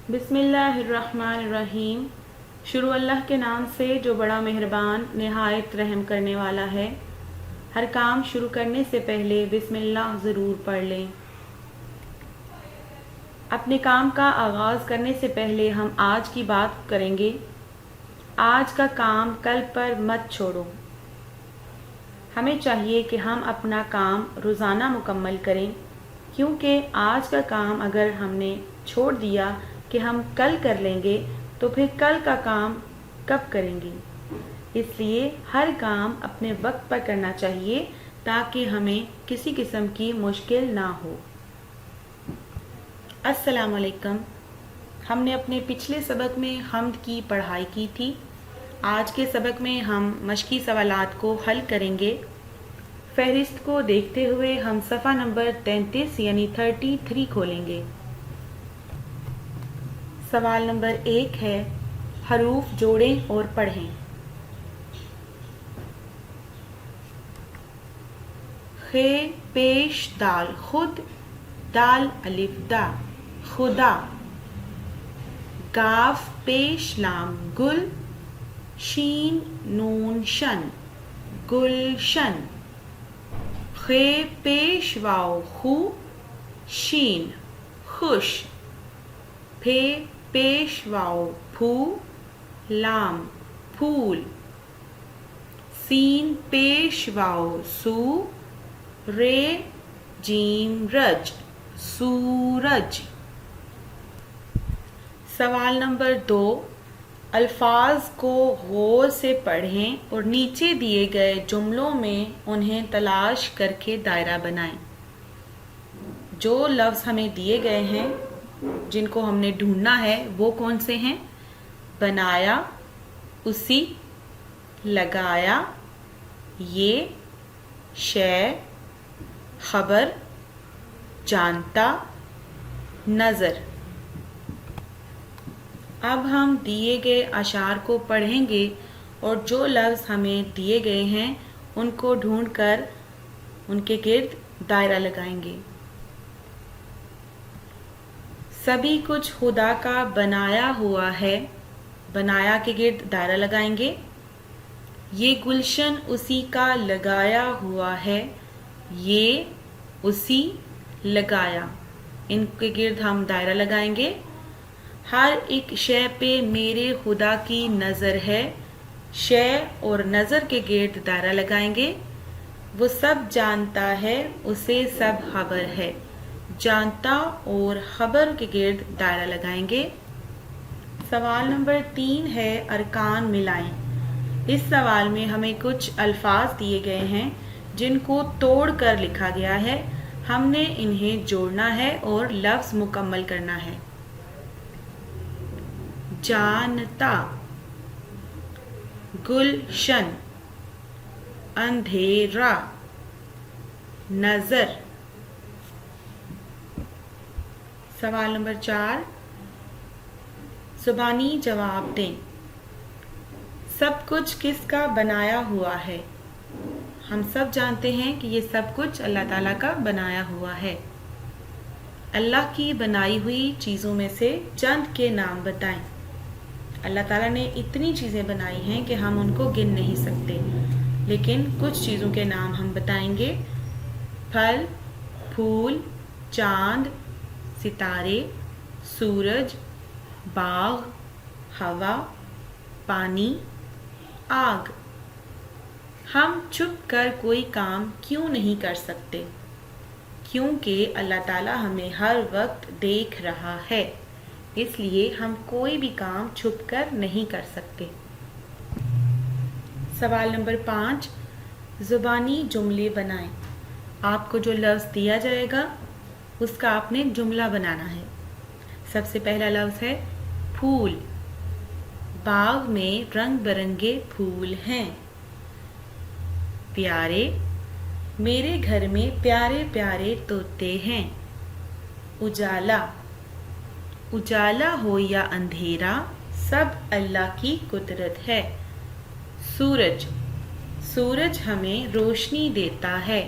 बिस्मिल्लाहिर्रहमानिर्रहीम। शुरू अल्लाह के नाम से जो बड़ा मेहरबान नहायत रहम करने वाला है। हर काम शुरू करने से पहले बिस्मिल्लाह ज़रूर पढ़ लें। अपने काम का आगाज़ करने से पहले हम आज की बात करेंगे। आज का काम कल पर मत छोड़ो। हमें चाहिए कि हम अपना काम रोज़ाना मुकम्मल करें, क्योंकि आज का काम अगर हमने छोड़ दिया कि हम कल कर लेंगे तो फिर कल का काम कब करेंगे। इसलिए हर काम अपने वक्त पर करना चाहिए ताकि हमें किसी किस्म की मुश्किल ना हो। अस्सलाम वालेकुम। हमने अपने पिछले सबक में हम्द की पढ़ाई की थी। आज के सबक में हम मशकी सवालात को हल करेंगे। फहरिस्त को देखते हुए हम सफ़ा नंबर 33 यानी 33 खोलेंगे। सवाल नंबर 1 है, हरूफ जोड़ें और पढ़ें। खे पेश दाल खुद, दाल अलिफ दा खुदा। गाफ पेश लाम गुल, शीन नून शन गुलशन। खे पेश वाव खू, शीन खुश। फे पेश वाव फू, लाम फूल। सीन पेश वाव सू, रे जीम रज सूरज। सवाल नंबर 2, अल्फाज को गौर से पढ़ें और नीचे दिए गए जुमलों में उन्हें तलाश करके दायरा बनाएं। जो लफ्ज़ हमें दिए गए हैं जिनको हमने ढूंढना है वो कौन से हैं? बनाया, उसी, लगाया, ये, शय, खबर, जानता, नज़र। अब हम दिए गए अशार को पढ़ेंगे और जो लफ्ज़ हमें दिए गए हैं उनको ढूंढकर उनके गिर्द दायरा लगाएंगे। सभी कुछ खुदा का बनाया हुआ है, बनाया के गिर्द दायरा लगाएंगे। ये गुलशन उसी का लगाया हुआ है, ये उसी लगाया, इनके गिर्द हम दायरा लगाएंगे। हर एक शय पे मेरे खुदा की नज़र है, शय और नज़र के गिर्द दायरा लगाएंगे। वो सब जानता है, उसे सब खबर है, जानता और खबर के गिर्द दायरा लगाएंगे। सवाल नंबर 3 है, अरकान मिलाएं। इस सवाल में हमें कुछ अल्फाज दिए गए हैं जिनको तोड़ कर लिखा गया है। हमने इन्हें जोड़ना है और लफ्ज़ मुकम्मल करना है। जानता, गुलशन, अंधेरा, नज़र। सवाल नंबर 4, ज़ुबानी जवाब दें। सब कुछ किसका बनाया हुआ है? हम सब जानते हैं कि ये सब कुछ अल्लाह ताला का बनाया हुआ है। अल्लाह की बनाई हुई चीज़ों में से चंद के नाम बताएं। अल्लाह ताला ने इतनी चीज़ें बनाई हैं कि हम उनको गिन नहीं सकते, लेकिन कुछ चीज़ों के नाम हम बताएंगे। फल, फूल, चांद, सितारे, सूरज, बाग, हवा, पानी, आग। हम छुप कर कोई काम क्यों नहीं कर सकते? क्योंकि अल्लाह ताला हमें हर वक्त देख रहा है, इसलिए हम कोई भी काम छुप कर नहीं कर सकते। सवाल नंबर 5, ज़ुबानी जुमले बनाएं। आपको जो लफ्ज़ दिया जाएगा उसका आपने जुमला बनाना है। सबसे पहला लफ्ज़ है फूल। बाग में रंग बिरंगे फूल हैं। प्यारे, मेरे घर में प्यारे प्यारे तोते हैं। उजाला, उजाला हो या अंधेरा सब अल्लाह की कुदरत है। सूरज, सूरज हमें रोशनी देता है।